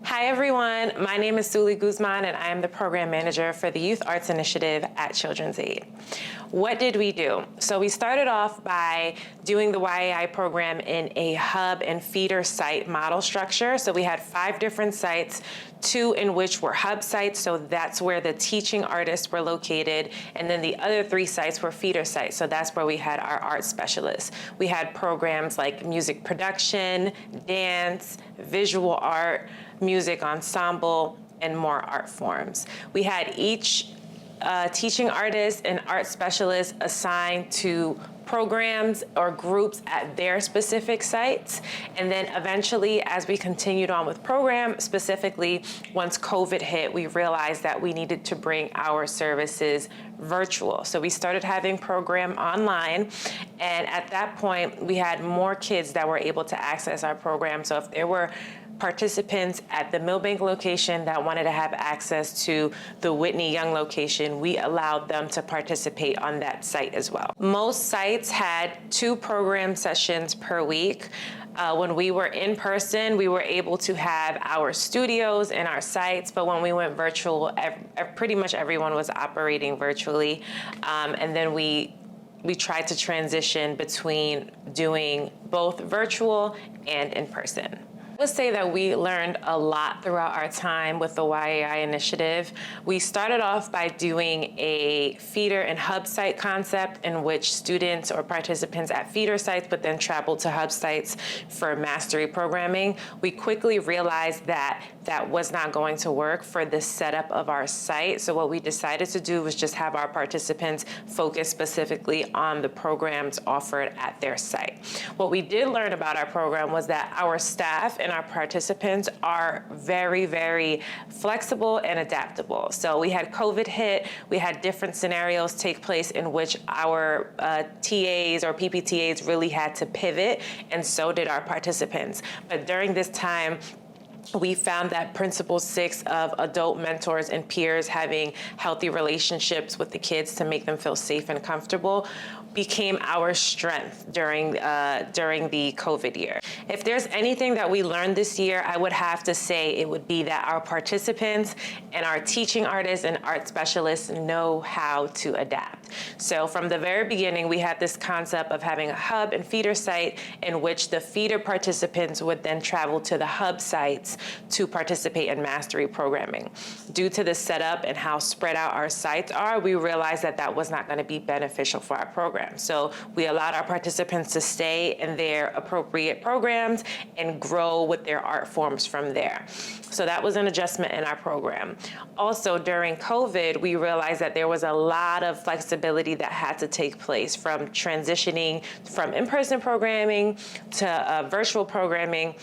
Hi everyone, my name is Suli Guzman and I am the Program Manager for the Youth Arts Initiative at Children's Aid. What did we do? So we started off by doing the YAI program in a hub and feeder site model structure. So we had 5 different sites, 2 in which were hub sites, so that's where the teaching artists were located, and then the other 3 sites were feeder sites, so that's where we had our art specialists. We had programs like music production, dance, visual art, music ensemble, and more art forms. We had each teaching artist and art specialist assigned to programs or groups at their specific sites. And then eventually, as we continued on with program, specifically once COVID hit, we realized that we needed to bring our services virtual. So we started having program online. And at that point, we had more kids that were able to access our program. So if there were participants at the Millbank location that wanted to have access to the Whitney Young location, we allowed them to participate on that site as well. Most sites had 2 program sessions per week. When we were in person, we were able to have our studios and our sites, but when we went virtual, pretty much everyone was operating virtually. And then we tried to transition between doing both virtual and in person. I would say that we learned a lot throughout our time with the YAI initiative. We started off by doing a feeder and hub site concept in which students or participants at feeder sites would then travel to hub sites for mastery programming. We quickly realized that that was not going to work for the setup of our site. So what we decided to do was just have our participants focus specifically on the programs offered at their site. What we did learn about our program was that our staff and our participants are very, very flexible and adaptable. So we had COVID hit, we had different scenarios take place in which our TAs or PPTAs really had to pivot, and so did our participants. But during this time, we found that Principle 6 of adult mentors and peers having healthy relationships with the kids to make them feel safe and comfortable became our strength during the COVID year. If there's anything that we learned this year, I would have to say it would be that our participants and our teaching artists and art specialists know how to adapt. So from the very beginning, we had this concept of having a hub and feeder site in which the feeder participants would then travel to the hub sites to participate in mastery programming. Due to the setup and how spread out our sites are, we realized that that was not going to be beneficial for our program. So we allowed our participants to stay in their appropriate programs and grow with their art forms from there. So that was an adjustment in our program. Also, during COVID, we realized that there was a lot of flexibility that had to take place, from transitioning from in-person programming to virtual programming,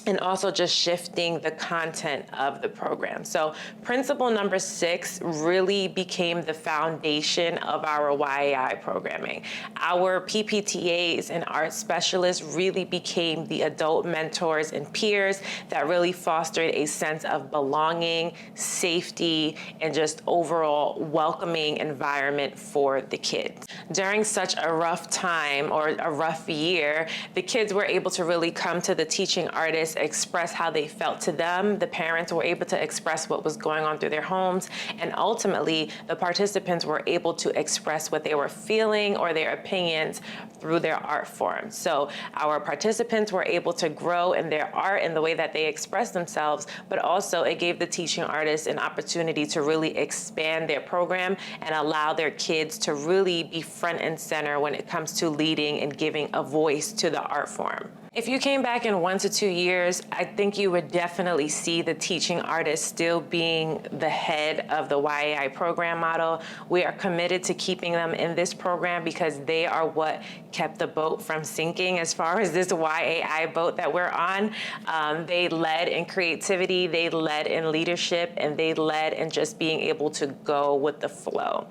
and also just shifting the content of the program. So principle number 6 really became the foundation of our YAI programming. Our PPTAs and art specialists really became the adult mentors and peers that really fostered a sense of belonging, safety, and just overall welcoming environment for the kids. During such a rough time or a rough year, the kids were able to really come to the teaching artists, express how they felt to them. The parents were able to express what was going on through their homes. And ultimately, the participants were able to express what they were feeling or their opinions through their art forms. So our participants were able to grow in their art in the way that they express themselves, but also it gave the teaching artists an opportunity to really expand their program and allow their kids to really be front and center when it comes to leading and giving a voice to the art form. If you came back in 1 to 2 years, I think you would definitely see the teaching artists still being the head of the YAI program model. We are committed to keeping them in this program because they are what kept the boat from sinking as far as this YAI boat that we're on. They led in creativity, they led in leadership, and they led in just being able to go with the flow.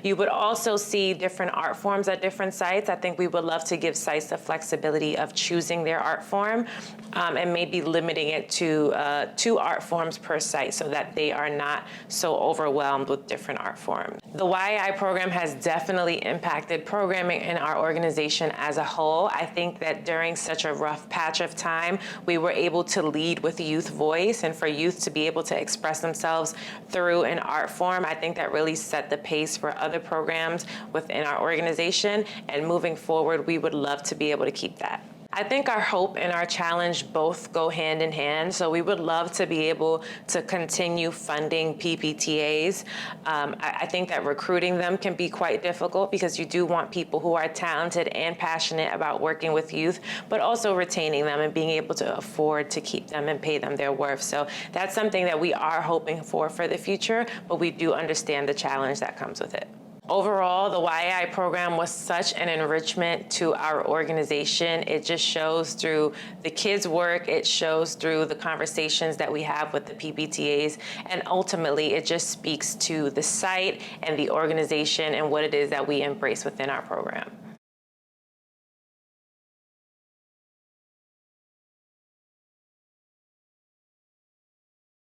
You would also see different art forms at different sites. I think we would love to give sites the flexibility of choosing their art form, and maybe limiting it to 2 art forms per site so that they are not so overwhelmed with different art forms. The YAI program has definitely impacted programming in our organization as a whole. I think that during such a rough patch of time, we were able to lead with youth voice, and for youth to be able to express themselves through an art form, I think that really set the pace for other programs within our organization, and moving forward, we would love to be able to keep that. I think our hope and our challenge both go hand in hand. So we would love to be able to continue funding PPTAs. I think that recruiting them can be quite difficult because you do want people who are talented and passionate about working with youth, but also retaining them and being able to afford to keep them and pay them their worth. So that's something that we are hoping for the future, but we do understand the challenge that comes with it. Overall, the YAI program was such an enrichment to our organization. It just shows through the kids' work, it shows through the conversations that we have with the PPTAs, and ultimately it just speaks to the site and the organization and what it is that we embrace within our program.